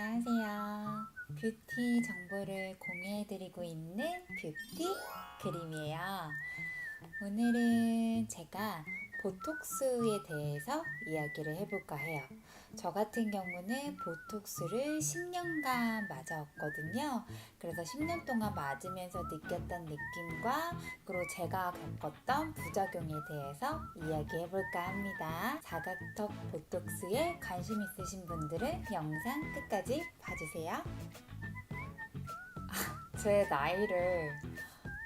안녕하세요. 뷰티 정보를 공유해드리고 있는 뷰티 그림이에요. 오늘은 제가 보톡스에 대해서 이야기를 해볼까 해요. 저 같은 경우는 보톡스를 10년간 맞아왔거든요. 그래서 10년 동안 맞으면서 느꼈던 느낌과 그리고 제가 겪었던 부작용에 대해서 이야기해볼까 합니다. 사각턱 보톡스에 관심 있으신 분들은 영상 끝까지 봐주세요. 제 나이를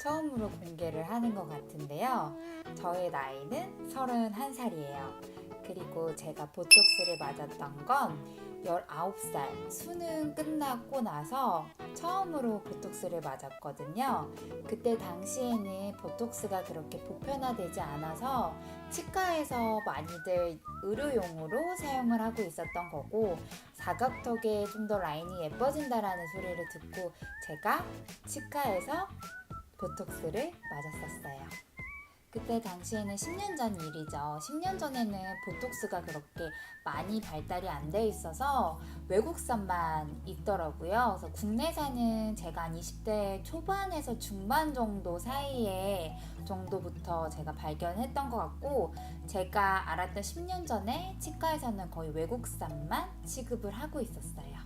처음으로 공개를 하는 것 같은데요. 저의 나이는 31살이에요. 그리고 제가 보톡스를 맞았던 건 19살 수능 끝나고 나서 처음으로 보톡스를 맞았거든요. 그때 당시에는 보톡스가 그렇게 보편화되지 않아서 치과에서 많이들 의료용으로 사용을 하고 있었던 거고, 사각턱에 좀 더 라인이 예뻐진다라는 소리를 듣고 제가 치과에서 보톡스를 맞았었어요. 그때 당시에는 10년 전 일이죠. 10년 전에는 보톡스가 그렇게 많이 발달이 안 돼 있어서 외국산만 있더라고요. 그래서 국내산은 제가 한 20대 초반에서 중반 정도 사이에 정도부터 제가 발견했던 것 같고, 제가 알았던 10년 전에 치과에서는 거의 외국산만 취급을 하고 있었어요.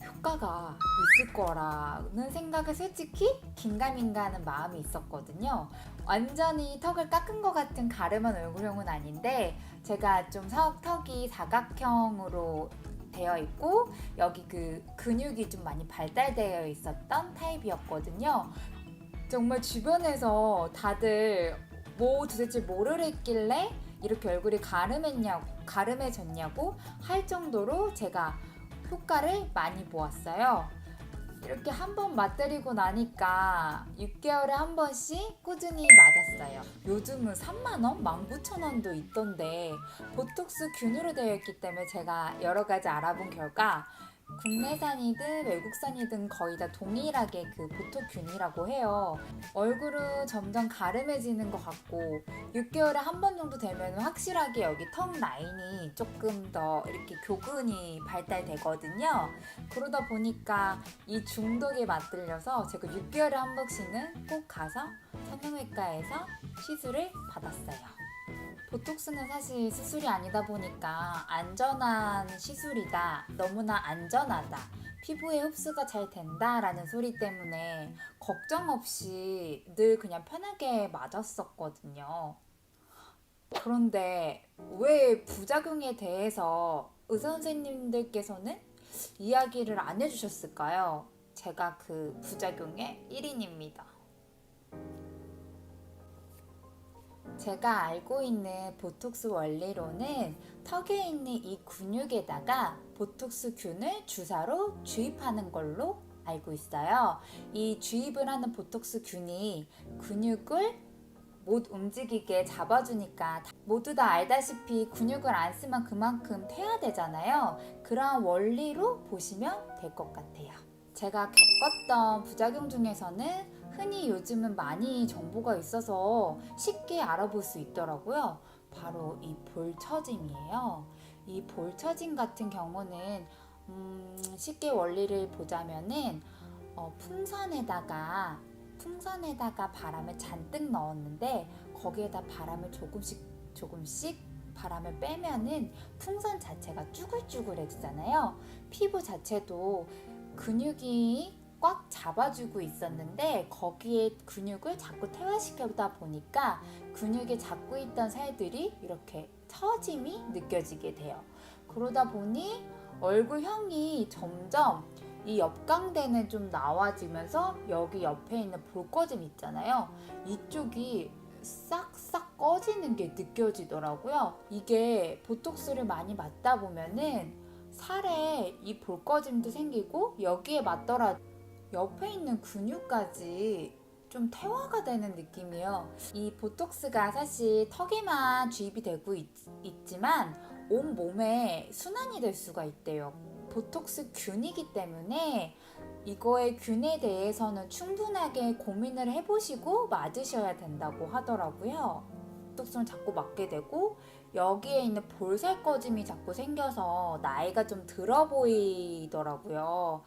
효과가 있을 거라는 생각에 솔직히 긴가민가하는 마음이 있었거든요. 완전히 턱을 깎은 것 같은 가름한 얼굴형은 아닌데, 제가 좀 턱이 사각형으로 되어 있고 여기 그 근육이 좀 많이 발달되어 있었던 타입이었거든요. 정말 주변에서 다들 뭐 도대체 뭐를 했길래 이렇게 얼굴이 가름해졌냐고 할 정도로 제가 효과를 많이 보았어요. 이렇게 한 번 맞들이고 나니까 6개월에 한 번씩 꾸준히 맞았어요. 요즘은 3만원? 19,000원도 있던데, 보톡스 균으로 되어 있기 때문에 제가 여러 가지 알아본 결과 국내산이든 외국산이든 거의 다 동일하게 그 보톡균이라고 해요. 얼굴은 점점 가름해지는 것 같고 6개월에 한 번 정도 되면 확실하게 여기 턱 라인이 조금 더 이렇게 교근이 발달되거든요. 그러다 보니까 이 중독에 맞들려서 제가 6개월에 한 번씩은 꼭 가서 성형외과에서 시술을 받았어요. 보톡스는 사실 수술이 아니다 보니까 안전한 시술이다, 너무나 안전하다, 피부에 흡수가 잘 된다라는 소리 때문에 걱정 없이 늘 그냥 편하게 맞았었거든요. 그런데 왜 부작용에 대해서 의사 선생님들께서는 이야기를 안 해주셨을까요? 제가 그 부작용의 1인입니다. 제가 알고 있는 보톡스 원리로는 턱에 있는 이 근육에다가 보톡스 균을 주사로 주입하는 걸로 알고 있어요. 이 주입을 하는 보톡스 균이 근육을 못 움직이게 잡아주니까, 모두 다 알다시피 근육을 안 쓰면 그만큼 퇴화되잖아요. 그런 원리로 보시면 될 것 같아요. 제가 겪었던 부작용 중에서는 흔히 요즘은 많이 정보가 있어서 쉽게 알아볼 수 있더라고요. 바로 이 볼처짐이에요. 이 볼처짐 같은 경우는 쉽게 원리를 보자면은 풍선에다가 바람을 잔뜩 넣었는데 거기에다 바람을 조금씩 바람을 빼면은 풍선 자체가 쭈글쭈글해지잖아요. 피부 자체도 근육이 꽉 잡아주고 있었는데 거기에 근육을 자꾸 퇴화시켜다 보니까 근육에 잡고 있던 살들이 이렇게 처짐이 느껴지게 돼요. 그러다 보니 얼굴형이 점점 이 옆광대는 좀 나와지면서 여기 옆에 있는 볼거짐 있잖아요. 이쪽이 싹싹 꺼지는 게 느껴지더라고요. 이게 보톡스를 많이 맞다 보면은 살에 이 볼거짐도 생기고 여기에 맞더라 옆에 있는 근육까지 좀 퇴화가 되는 느낌이에요. 이 보톡스가 사실 턱에만 주입이 되고 있지만 온 몸에 순환이 될 수가 있대요. 보톡스 균이기 때문에 이거의 균에 대해서는 충분하게 고민을 해보시고 맞으셔야 된다고 하더라고요. 보톡스는 자꾸 맞게 되고 여기에 있는 볼살 꺼짐이 자꾸 생겨서 나이가 좀 들어 보이더라고요.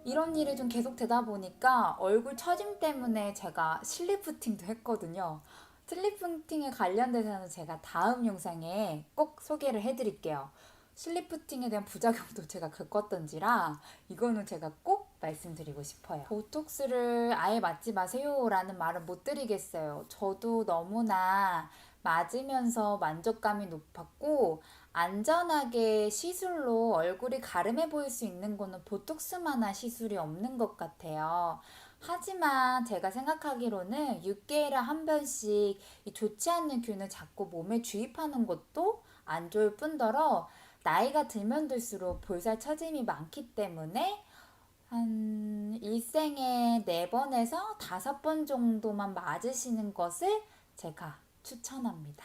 이런 일이 좀 계속 되다 보니까 얼굴 처짐 때문에 제가 슬리프팅도 했거든요. 슬리프팅에 관련돼서는 제가 다음 영상에 꼭 소개를 해드릴게요. 슬리프팅에 대한 부작용도 제가 겪었던지라 이거는 제가 꼭 말씀드리고 싶어요. 보톡스를 아예 맞지 마세요 라는 말은 못 드리겠어요. 저도 너무나 맞으면서 만족감이 높았고 안전하게 시술로 얼굴이 가름해 보일 수 있는 거는 보톡스만한 시술이 없는 것 같아요. 하지만 제가 생각하기로는 6개월에 한 번씩 이 좋지 않는 균을 자꾸 몸에 주입하는 것도 안 좋을 뿐더러 나이가 들면 들수록 볼살 처짐이 많기 때문에 한 일생에 4번에서 5번 정도만 맞으시는 것을 제가 추천합니다.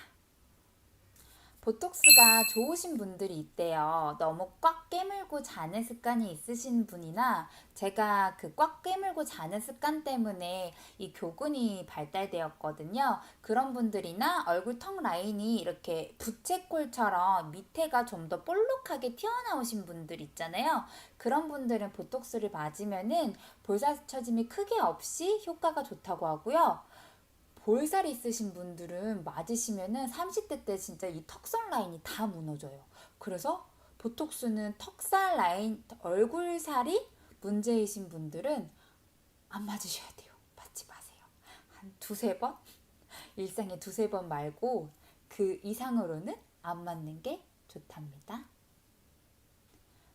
보톡스가 좋으신 분들이 있대요. 너무 꽉 깨물고 자는 습관이 있으신 분이나 제가 그 꽉 깨물고 자는 습관 때문에 이 교근이 발달되었거든요. 그런 분들이나 얼굴 턱 라인이 이렇게 부채꼴처럼 밑에가 좀 더 볼록하게 튀어나오신 분들 있잖아요. 그런 분들은 보톡스를 맞으면은 볼살 처짐이 크게 없이 효과가 좋다고 하고요. 볼살 있으신 분들은 맞으시면은 30대 때 진짜 이 턱선 라인이 다 무너져요. 그래서 보톡스는 턱살 라인, 얼굴살이 문제이신 분들은 안 맞으셔야 돼요. 맞지 마세요. 한 두세 번? 일상에 두세 번 말고 그 이상으로는 안 맞는 게 좋답니다.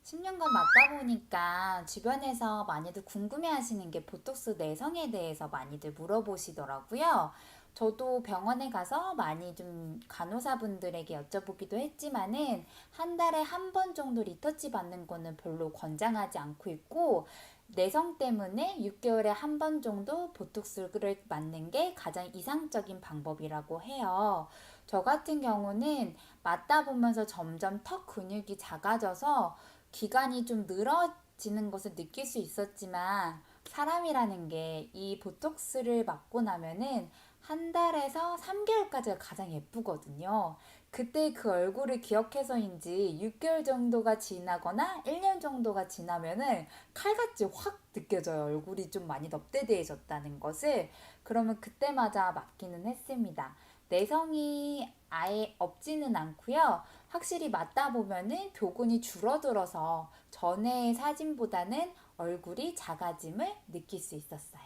10년간 맞다 보니까 주변에서 많이들 궁금해 하시는 게 보톡스 내성에 대해서 많이들 물어보시더라고요. 저도 병원에 가서 많이 좀 간호사분들에게 여쭤보기도 했지만은 한 달에 한 번 정도 리터치 받는 거는 별로 권장하지 않고 있고 내성 때문에 6개월에 한 번 정도 보톡스를 맞는 게 가장 이상적인 방법이라고 해요. 저 같은 경우는 맞다 보면서 점점 턱 근육이 작아져서 기간이 좀 늘어지는 것을 느낄 수 있었지만 사람이라는 게 이 보톡스를 맞고 나면은 한 달에서 3개월까지가 가장 예쁘거든요. 그때 그 얼굴을 기억해서인지 6개월 정도가 지나거나 1년 정도가 지나면은 칼같이 확 느껴져요. 얼굴이 좀 많이 넙대대해졌다는 것을. 그러면 그때마다 맞기는 했습니다. 내성이 아예 없지는 않고요. 확실히 맞다 보면은 교근이 줄어들어서 전의 사진보다는 얼굴이 작아짐을 느낄 수 있었어요.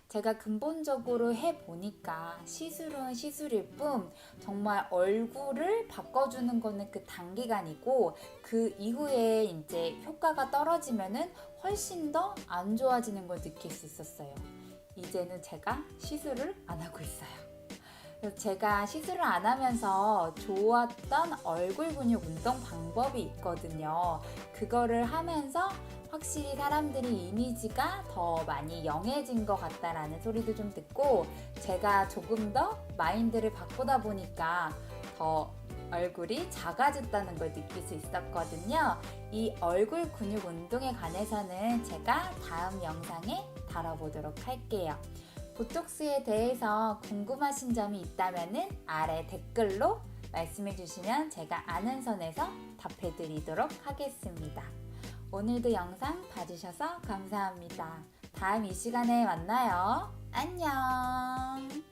제가 근본적으로 해보니까 시술은 시술일 뿐 정말 얼굴을 바꿔주는 거는 그 단기간이고 그 이후에 이제 효과가 떨어지면은 훨씬 더 안 좋아지는 걸 느낄 수 있었어요. 이제는 제가 시술을 안 하고 있어요. 제가 시술을 안 하면서 좋았던 얼굴 근육 운동 방법이 있거든요. 그거를 하면서 확실히 사람들이 이미지가 더 많이 영해진 것 같다라는 소리도 좀 듣고 제가 조금 더 마인드를 바꾸다 보니까 더 얼굴이 작아졌다는 걸 느낄 수 있었거든요. 이 얼굴 근육 운동에 관해서는 제가 다음 영상에 다뤄보도록 할게요. 보톡스에 대해서 궁금하신 점이 있다면 아래 댓글로 말씀해 주시면 제가 아는 선에서 답해 드리도록 하겠습니다. 오늘도 영상 봐주셔서 감사합니다. 다음 이 시간에 만나요. 안녕.